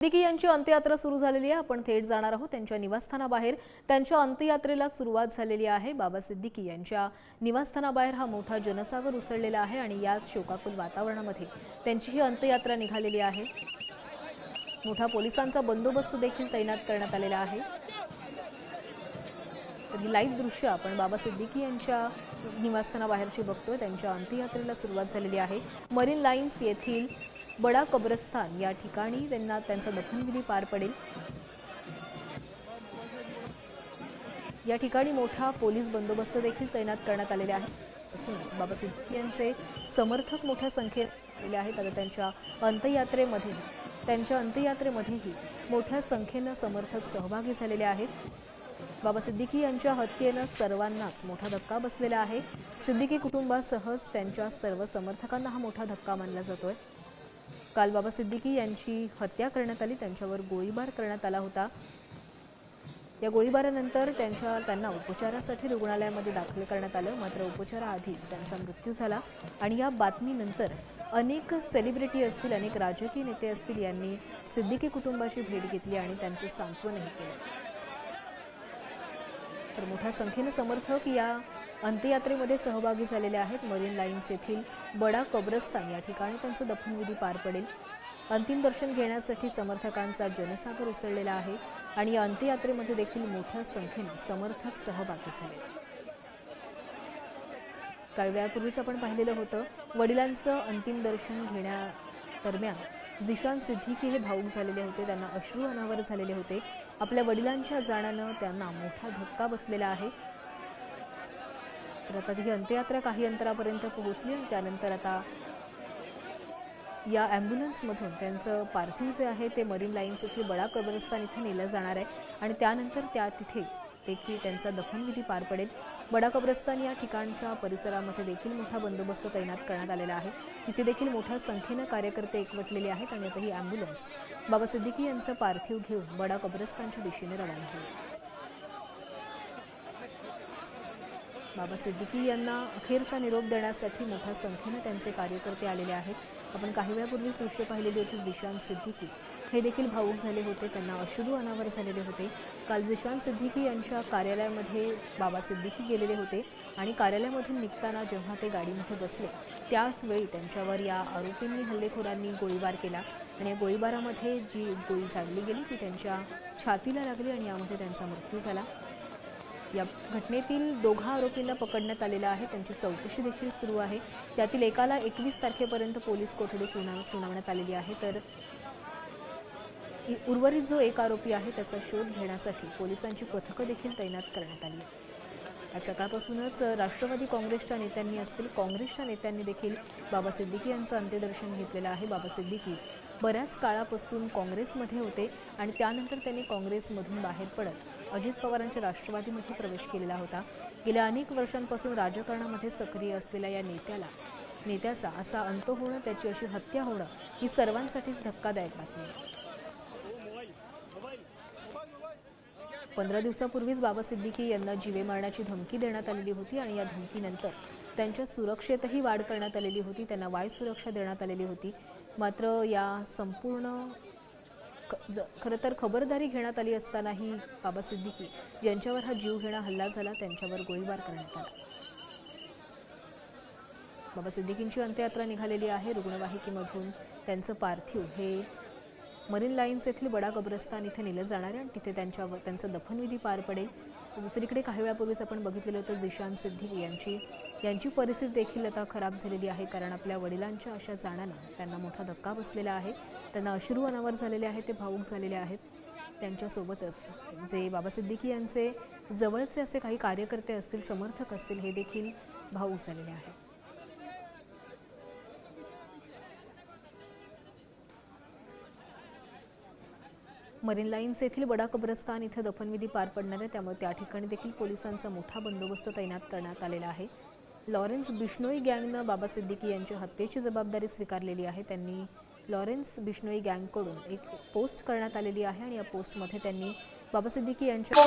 सिद्दीकी यांची अंत्ययात्रा सुरू झालेली आहे। आपण थेट जाणार आहोत त्यांच्या निवासस्थानाबाहेर। त्यांच्या अंत्ययात्रेला सुरुवात झालेली आहे। बाबा सिद्दीकी यांच्या निवासस्थानाबाहेर हा मोठा जनसागर उसळलेला आहे आणि याच शोकाकुल वातावरणामध्ये त्यांची ही अंत्ययात्रा निघालेली आहे। मोठा पोलिसांचा बंदोबस्त देखील तैनात करण्यात आलेला आहे। तर ही लाईव्ह दृश्य आपण बाबा सिद्दीकी यांच्या निवासस्थानाबाहेरची बघतोय। त्यांच्या अंत्ययात्रेला सुरुवात झालेली आहे। मरीन लाईन्स येथील बडा कब्रस्तान या ठिकाणी त्यांचा दफनविधी पार पडेल। या ठिकाणी मोठा पोलीस बंदोबस्त देखील तैनात करण्यात आलेला आहे। असूनच बाबा सिद्दीकी यांचे समर्थक मोठ्या संख्येने आलेले आहेत। आता त्यांच्या अंत्ययात्रेमध्येही मोठ्या संख्येने समर्थक सहभागी झालेले आहेत। बाबा सिद्दीकी यांच्या हत्येने सर्वांनाच मोठा धक्का बसलेला आहे। सिद्दीकी कुटुंबासह त्यांच्या सर्व समर्थकांना हा मोठा धक्का मानला जातोय। काल बाबा सिद्दीकी यांची हत्या करण्यात आली, त्यांच्यावर गोळीबार करण्यात आला होता। या गोळीबारानंतर त्यांना उपचारासाठी रुग्णालयामध्ये दाखल करण्यात आलं, मात्र उपचाराआधीच त्यांचा मृत्यू झाला। आणि या बातमीनंतर अनेक सेलिब्रिटी असतील, अनेक राजकीय नेते असतील यांनी सिद्दीकी कुटुंबाची भेट घेतली आणि त्यांचे सांत्वनही केले। तर मोठ्या संख्येने समर्थक या अंत्ययात्रेमध्ये सहभागी झालेले आहेत। मरीन लाईन्स येथील बडा कब्रस्तान या ठिकाणी त्यांचं दफनविधी पार पडेल। अंतिम दर्शन घेण्यासाठी समर्थकांचा जनसागर उसळलेला आहे आणि या अंत्ययात्रेमध्ये देखील मोठ्या संख्येने समर्थक सहभागी झाले। काही वेळापूर्वीच आपण पाहिलेलं होतं, वडिलांचं अंतिम दर्शन घेण्यादरम्यान जिशान सिद्दीकी हे भावुक झालेले होते, त्यांना अश्रू अनावर झालेले होते। आपल्या वडिलांच्या जाण्यानं त्यांना मोठा धक्का बसलेला आहे। तर आता ही अंत्ययात्रा काही अंतरापर्यंत पोहोचली आणि त्यानंतर आता या ॲम्ब्युलन्समधून त्यांचं पार्थिव जे आहे ते मरीन लाईन्स येथील बडा कब्रस्तान इथे नेलं जाणार आहे आणि त्यानंतर तिथे देखील त्यांचा दफनविधी पार पडेल। बडा कब्रस्तान या ठिकाणच्या परिसरामध्ये देखील मोठा बंदोबस्त तैनात करण्यात आलेला आहे। तिथे देखील मोठ्या संख्येने कार्यकर्ते एकवटलेले आहेत आणि आता ही ॲम्ब्युलन्स बाबा सिद्दीकी यांचं पार्थिव घेऊन बडा कब्रस्तानच्या दिशेने रवाना होईल। बाबा सिद्दीकी यांना अखेरचा निरोप देण्यासाठी मोठ्या संख्येने त्यांचे कार्यकर्ते आलेले आहेत। आपण काही वेळापूर्वीच दृश्य पाहिलेली होती, जिशान सिद्दीकी हे देखील भावुक झाले होते, त्यांना अश्रू अनावर झालेले होते। काल जिशान सिद्दीकी यांच्या कार्यालयामध्ये बाबा सिद्दीकी गेलेले होते आणि कार्यालयामधून निघताना जेव्हा ते गाडीमध्ये बसले त्याच वेळी त्यांच्यावर या आरोपींनी हल्लेखोरांनी गोळीबार केला आणि या गोळीबारामध्ये जी गोळी झाडली गेली ती त्यांच्या छातीला लागली आणि यामध्ये त्यांचा मृत्यू झाला। या घटनेतील दोघा आरोपींना पकडण्यात आलेलं आहे, त्यांची चौकशी देखील सुरू आहे। त्यातील एकाला 21 तारखेपर्यंत पोलीस कोठडी सुनावण्यात आलेली आहे। तर उर्वरित जो एक आरोपी आहे त्याचा शोध घेण्यासाठी पोलिसांची पथकं देखील तैनात करण्यात आली आहे। आज सकाळपासूनच राष्ट्रवादी काँग्रेसच्या नेत्यांनी असतील, काँग्रेसच्या नेत्यांनी देखील बाबा सिद्दीकी यांचं अंत्यदर्शन घेतलेलं आहे। बाबा सिद्दीकी बऱ्याच काळापासून काँग्रेसमध्ये होते आणि त्यानंतर त्यांनी काँग्रेसमधून बाहेर पडत अजित पवारांच्या राष्ट्रवादीमध्ये प्रवेश केलेला होता। गेल्या अनेक वर्षांपासून राजकारणामध्ये सक्रिय असलेल्या या नेत्याचा असा अंत होणं, त्याची अशी हत्या होणं ही सर्वांसाठीच धक्कादायक बातमी आहे। 15 दिवसापूर्वीच बाबा सिद्दीकी यांना जीवे मारण्याची धमकी देण्यात आलेली होती आणि या धमकीनंतर त्यांच्या सुरक्षेतही वाढ करण्यात आलेली होती, त्यांना वाय सुरक्षा देण्यात आलेली होती। मात्र या संपूर्ण खरं तर खबरदारी घेण्यात आली असतानाही बाबा सिद्दीकी यांच्यावर हा जीवघेणा हल्ला झाला, त्यांच्यावर गोळीबार करण्यात आला। बाबा सिद्दीकींची अंत्ययात्रा निघालेली आहे। रुग्णवाहिकेमधून त्यांचं पार्थिव हे मरीन लाईन्स येथील बडा कब्रस्तान इथे नेलं जाणार आहे आणि तिथे त्यांचं दफनविधी पार पडेल। दुसरीकडे काही वेळापूर्वीच आपण बघितलेलं होतं, जिशान सिद्दीकी यांची परिस्थिती देखील आता खराब झालेली आहे, कारण आपल्या वडिलांच्या अशा जाण्यानं त्यांना मोठा धक्का बसलेला आहे। त्यांना अश्रू अनावर झालेले आहेत, ते भावुक झालेले आहेत। त्यांच्यासोबतच जे बाबा सिद्दीकी यांचे जवळचे असे काही कार्यकर्ते असतील, समर्थक असतील, हे देखील भावुक झालेले आहेत। मरीन लाईन्स येथील बडा कब्रस्तान इथे दफनविधी पार पडणार आहे, त्यामुळे त्या ठिकाणी देखील पोलिसांचा मोठा बंदोबस्त तैनात करण्यात आलेला आहे। लॉरेन्स बिश्नोई गँगनं बाबा सिद्दीकी यांच्या हत्येची जबाबदारी स्वीकारलेली आहे। त्यांनी लॉरेन्स बिश्नोई गँगकडून एक पोस्ट करण्यात आलेली आहे आणि या पोस्टमध्ये त्यांनी बाबा सिद्दीकी यांच्या